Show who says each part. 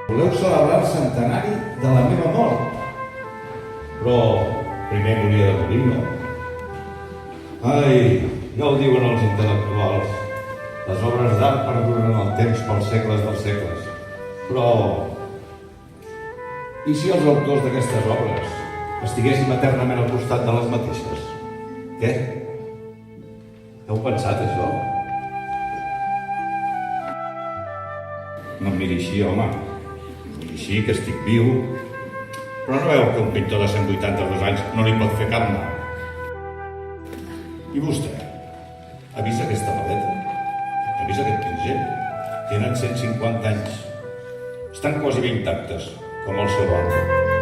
Speaker 1: Voleu celebrar el centenari de la meva mort. Però primer volia de morir, no? Ai, ja ho diuen els intel·lectuals. Les obres d'art perduren en el temps pels segles dels segles. Però... i si els autors d'aquestes obres estiguéssim eternament al costat de les mateixes? Què? Heu pensat, això? No em miri així, home. Em miri així, que estic viu. Però no veu que un pintor de 182 anys no li pot fer cap mal? I vostè? Ha vist aquesta paleta? Ha vist aquest pinzell? Tenen 150 anys. Estan quasi ben intactes, com el seu amo.